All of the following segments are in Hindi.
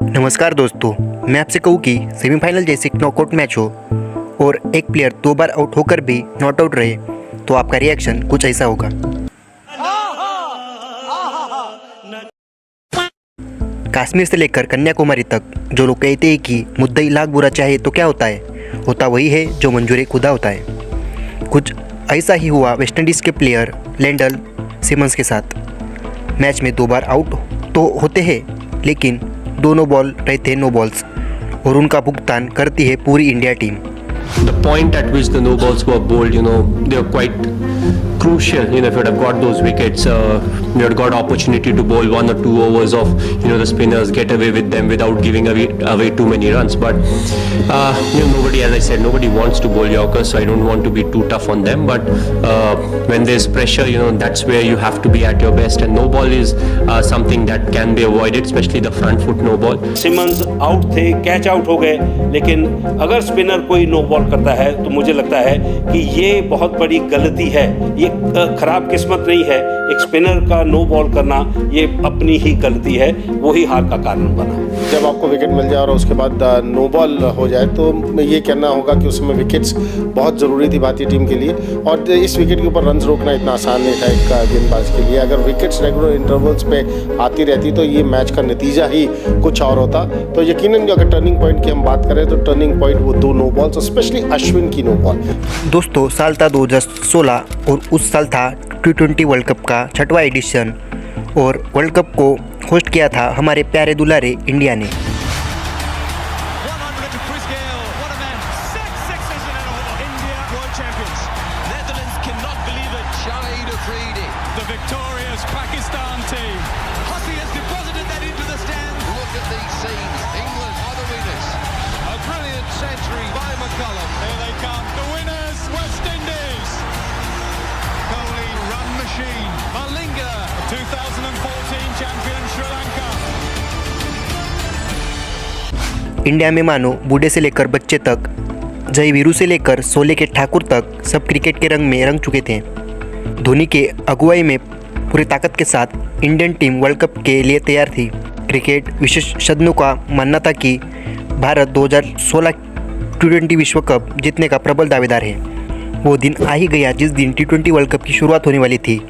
नमस्कार दोस्तों, मैं आपसे कहूँ कि सेमीफाइनल जैसे नॉकआउट मैच हो और एक प्लेयर 2 बार आउट होकर भी नॉट आउट रहे तो आपका रिएक्शन कुछ ऐसा होगा। कश्मीर से लेकर कन्याकुमारी तक जो लोग कहते हैं कि मुद्दई लाख बुरा चाहे तो क्या होता है, होता वही है जो मंजूर खुदा होता है। कुछ ऐसा ही हुआ वेस्टइंडीज़ के प्लेयर लैंडल सिमंस के साथ। मैच में 2 बार आउट तो होते हैं लेकिन दोनों बॉल रहते हैं नो बॉल्स और उनका भुगतान करती है पूरी India team. The point at which the no balls were bowled, they are quite crucial. If you would have got those wickets, you had got opportunity to bowl 1 or 2 overs of, the spinners, get away with them without giving away too many runs. But, nobody, as I said, nobody wants to bowl Yorkers, so I don't want to be too tough on them. But when there's pressure, that's where you have to be at your best. And no ball is something that can be avoided, especially the front foot no ball. Simmons out थे, कैच आउट हो गए, लेकिन अगर स्पिनर कोई नो बॉल करता है तो मुझे लगता है कि ये बहुत बड़ी गलती है। ये खराब किस्मत नहीं है। एक स्पिनर का नो बॉल करना ये अपनी ही गलती है, वही हार का कारण बना। जब आपको विकेट मिल जाए और उसके बाद नो बॉल हो जाए तो ये कहना होगा कि उसमें विकेट्स बहुत ज़रूरी थी भारतीय टीम के लिए, और इस विकेट के ऊपर रन्स रोकना इतना आसान नहीं था एक गेंदबाज के लिए। अगर विकेट्स रेगुलर इंटरवल्स पे आती रहती तो ये मैच का नतीजा ही कुछ और होता। तो यकीनन अगर टर्निंग पॉइंट की हम बात करें तो टर्निंग पॉइंट वो 2 नो बॉल्स, स्पेशली अश्विन की नो बॉल। दोस्तों, साल था 2016 और उस साल था T20 वर्ल्ड कप का 6वां एडिशन और वर्ल्ड कप को होस्ट किया था हमारे प्यारे दुलारे इंडिया ने। इंडिया में मानो बूढ़े से लेकर बच्चे तक, जय वीरू से लेकर सोले के ठाकुर तक सब क्रिकेट के रंग में रंग चुके थे। धोनी के अगुवाई में पूरी ताकत के साथ इंडियन टीम वर्ल्ड कप के लिए तैयार थी। क्रिकेट विशेषज्ञों का मानना था कि भारत 2016 T20 विश्व कप जीतने का प्रबल दावेदार है। वो दिन आ ही गया जिस दिन T20 वर्ल्ड कप की शुरुआत होने वाली थी।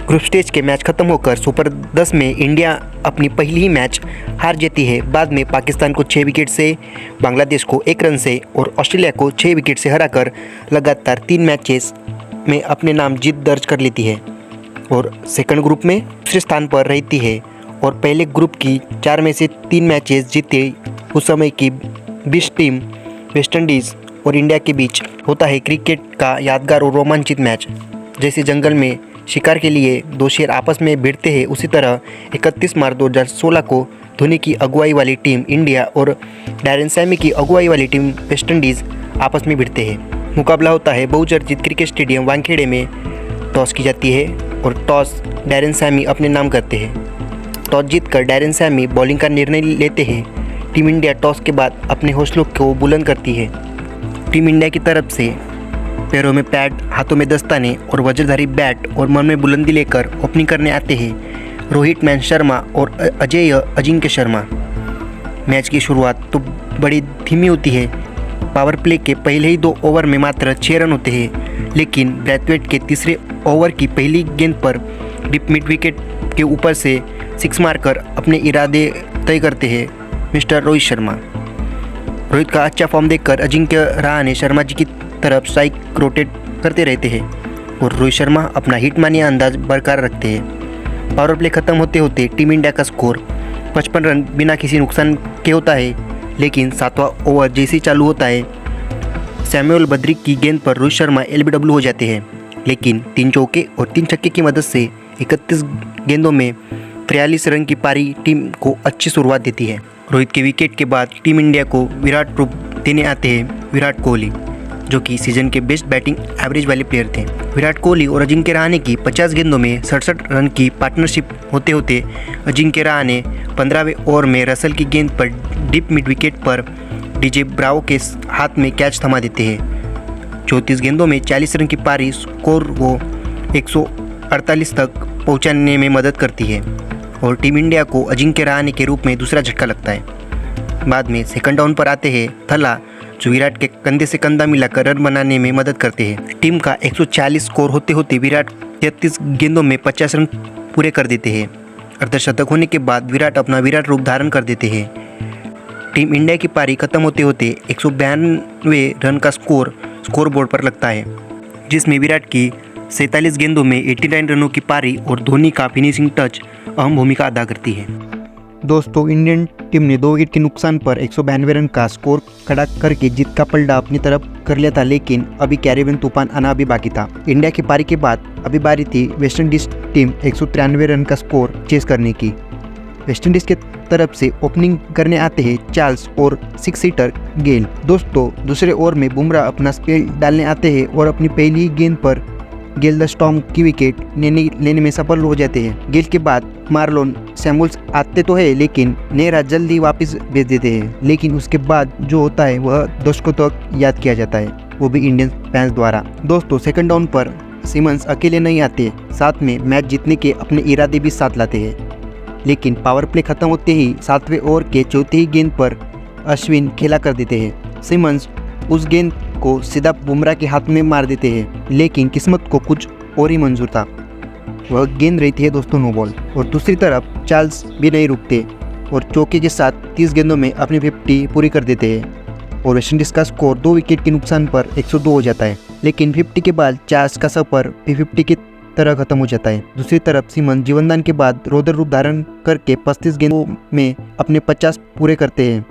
ग्रुप स्टेज के मैच खत्म होकर सुपर 10 में इंडिया अपनी पहली ही मैच हार जाती है। बाद में पाकिस्तान को 6 विकेट से, बांग्लादेश को 1 रन से और ऑस्ट्रेलिया को 6 विकेट से हराकर लगातार 3 मैचेस में अपने नाम जीत दर्ज कर लेती है और सेकंड ग्रुप में दूसरे स्थान पर रहती है। और पहले ग्रुप की 4 में से 3 मैचेस जीते उस समय की 20 टीम वेस्टइंडीज़ और इंडिया के बीच होता है क्रिकेट का यादगार और रोमांचित मैच। जैसे जंगल में शिकार के लिए 2 शेर आपस में भिड़ते हैं, उसी तरह 31 मार्च 2016 को धोनी की अगुवाई वाली टीम इंडिया और डैरेन सैमी की अगुवाई वाली टीम वेस्टइंडीज़ आपस में भिड़ते हैं। मुकाबला होता है बहुचर्चित क्रिकेट स्टेडियम वानखेड़े में। टॉस की जाती है और टॉस डैरेन सैमी अपने नाम करते हैं। टॉस जीतकर डैरेन सैमी बॉलिंग का निर्णय लेते हैं। टीम इंडिया टॉस के बाद अपने हौसलों को बुलंद करती है। टीम इंडिया की तरफ से पैरों में पैड, हाथों में दस्ताने और वज्रधारी बैट और मन में बुलंदी लेकर ओपनिंग करने आते हैं रोहित मैन शर्मा और अजिंक्य शर्मा। मैच की शुरुआत तो बड़ी धीमी होती है। पावर प्ले के पहले ही 2 ओवर में मात्र 6 रन होते हैं, लेकिन ब्रैथवेट के तीसरे ओवर की पहली गेंद पर डीप मिड विकेट के ऊपर से 6 मारकर अपने इरादे तय करते हैं मिस्टर रोहित शर्मा। रोहित का अच्छा फॉर्म देखकर अजिंक्य रहाणे शर्मा जी की तरफ स्ट्राइक रोटेट करते रहते हैं और रोहित शर्मा अपना हिटमानी अंदाज बरकरार रखते हैं। पावर प्ले खत्म होते होते टीम इंडिया का स्कोर 55 रन बिना किसी नुकसान के होता है, लेकिन 7वां ओवर जैसे ही चालू होता है सैमुअल बद्रिक की गेंद पर रोहित शर्मा LBW हो जाते हैं, लेकिन 3 चौके और 3 छक्के की मदद से 31 गेंदों में 43 रन की पारी टीम को अच्छी शुरुआत देती है। रोहित के विकेट के बाद टीम इंडिया को विराट रूप देने आते हैं विराट कोहली, जो कि सीजन के बेस्ट बैटिंग एवरेज वाले प्लेयर थे। विराट कोहली और अजिंक्य रहाणे की 50 गेंदों में 67 रन की पार्टनरशिप होते होते अजिंक्य रहाणे 15वें ओवर में रसल की गेंद पर डीप मिड विकेट पर DJ ब्रावो के हाथ में कैच थमा देते हैं। 34 गेंदों में 40 रन की पारी स्कोर को 148 तक पहुंचाने में मदद करती है और टीम इंडिया को अजिंक्य रहाणे के रूप में दूसरा झटका लगता है। बाद में सेकंड डाउन पर आते हैं थला, जो विराट के कंधे से कंधा मिलाकर रन बनाने में मदद करते हैं। टीम का 140 स्कोर होते होते विराट 33 गेंदों में 50 रन पूरे कर देते हैं। अर्धशतक होने के बाद विराट अपना विराट रूप धारण कर देते हैं। टीम इंडिया की पारी खत्म होते होते 192 रन का स्कोर बोर्ड पर लगता है, जिसमें विराट की 47 गेंदों में 89 रनों की पारी और धोनी का फिनिशिंग टच अहम भूमिका अदा करती है। दोस्तों, इंडियन टीम ने 2 विकेट के नुकसान पर 192 रन का स्कोर खड़ा करके जीत का पलड़ा अपनी तरफ कर लिया था, लेकिन अभी कैरेबियन तूफान आना अभी बाकी था। इंडिया की पारी के बाद अभी बारी थी वेस्टइंडीज टीम 193 रन का स्कोर चेस करने की। वेस्टइंडीज के तरफ से ओपनिंग करने आते हैं चार्ल्स और 6 हिटर गेल। दोस्तों, दूसरे ओवर में बुमराह अपना स्पेल डालने आते हैं और अपनी पहली गेंद पर गेल द स्टॉर्म की विकेट लेने में सफल हो जाते हैं। गेल के बाद मार्लोन सैमुअल्स आते तो है, लेकिन नेहरा जल्दी वापस भेज देते हैं। लेकिन उसके बाद जो होता है वह दर्शकों तक याद किया जाता है, वो भी इंडियन फैंस द्वारा। दोस्तों, सेकंड डाउन पर सिमंस अकेले नहीं आते, साथ में मैच जीतने के अपने इरादे भी साथ लाते हैं। लेकिन पावर प्ले खत्म होते ही 7वें ओवर के चौथी ही गेंद पर अश्विन खेला कर देते हैं। सिमंस उस गेंद को सीधा बुमराह के हाथ में मार देते हैं, लेकिन किस्मत को कुछ और ही मंजूर था। वह गेंद रहती है दोस्तों नो बॉल। और दूसरी तरफ चार्ल्स भी नहीं रुकते और चौके के साथ 30 गेंदों में अपनी 50 पूरी कर देते हैं और वेस्टइंडीज का स्कोर 2 विकेट के नुकसान पर 102 हो जाता है। लेकिन 50 के बाद चार्ल्स का सफर 50 की तरह खत्म हो जाता है। दूसरी तरफ सिमंस जीवनदान के बाद रौद्र रूप धारण करके 35 गेंदों में अपने 50 पूरे करते हैं।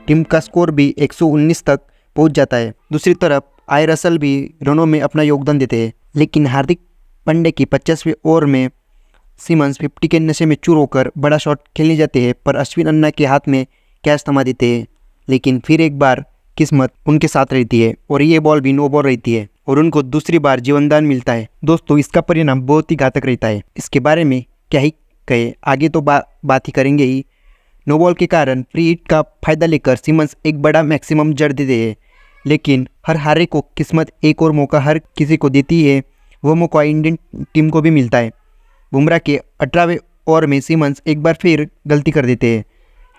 टीम का स्कोर भी 119 तक पहुंच जाता है। दूसरी तरफ आई रसल भी रनों में अपना योगदान देते हैं, लेकिन हार्दिक पांड्या की 50वें ओवर में सिमंस 50 के नशे में चूर होकर बड़ा शॉट खेलने जाते हैं, पर अश्विन अन्ना के हाथ में कैच थमा देते हैं। लेकिन फिर एक बार किस्मत उनके साथ रहती है और ये बॉल भी नो बॉल रहती है और उनको दूसरी बार जीवनदान मिलता है। दोस्तों, इसका परिणाम बहुत ही घातक रहता है। इसके बारे में क्या ही कहे, आगे तो बात ही करेंगे ही। नो बॉल के कारण फ्री हिट का फायदा लेकर सिमंस एक बड़ा मैक्सिमम जड़ देते हैं, लेकिन हर हारे को किस्मत एक और मौका हर किसी को देती है। वो मौका इंडियन टीम को भी मिलता है। बुमराह के 18वें ओवर में सिमंस एक बार फिर गलती कर देते हैं।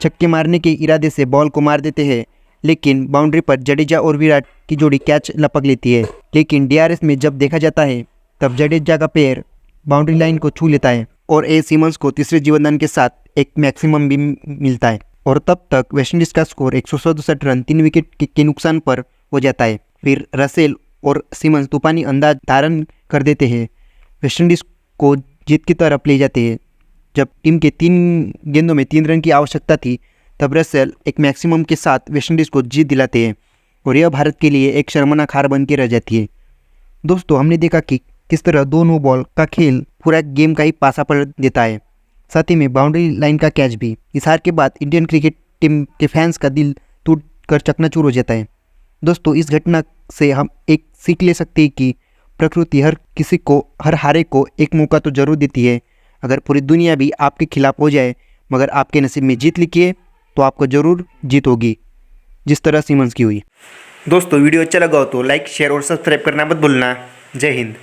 छक्के मारने के इरादे से बॉल को मार देते हैं, लेकिन बाउंड्री पर जडेजा और विराट की जोड़ी कैच लपक लेती है। लेकिन DRS में जब देखा जाता है तब जडेजा का पैर बाउंड्री लाइन को छू लेता है और सिमंस को तीसरे जीवनदान के साथ एक मैक्सिमम भी मिलता है। और तब तक वेस्टइंडीज का स्कोर 167 रन 3 विकेट के नुकसान पर हो जाता है। फिर रसेल और सिमंस तूफानी अंदाज धारण कर देते हैं, वेस्टइंडीज को जीत की तरफ ले जाते हैं। जब टीम के 3 गेंदों में 3 रन की आवश्यकता थी, तब रसेल एक मैक्सिमम के साथ वेस्टइंडीज को जीत दिलाते हैं और यह भारत के लिए एक शर्मनाक हार बन के रह जाती है। दोस्तों, हमने देखा कि किस तरह 2 नो बॉल का खेल पूरा गेम का ही पासा पलट देता है, साथ ही में बाउंड्री लाइन का कैच भी। इस हार के बाद इंडियन क्रिकेट टीम के फैंस का दिल टूट कर चकनाचूर हो जाता है। दोस्तों, इस घटना से हम एक सीख ले सकते हैं कि प्रकृति हर किसी को, हर हारे को एक मौका तो जरूर देती है। अगर पूरी दुनिया भी आपके खिलाफ हो जाए, मगर आपके नसीब में जीत लिखी है, तो आपको ज़रूर जीत होगी, जिस तरह सिमंस की हुई। दोस्तों, वीडियो अच्छा लगा हो तो लाइक, शेयर और सब्सक्राइब करना मत भूलना। जय हिंद।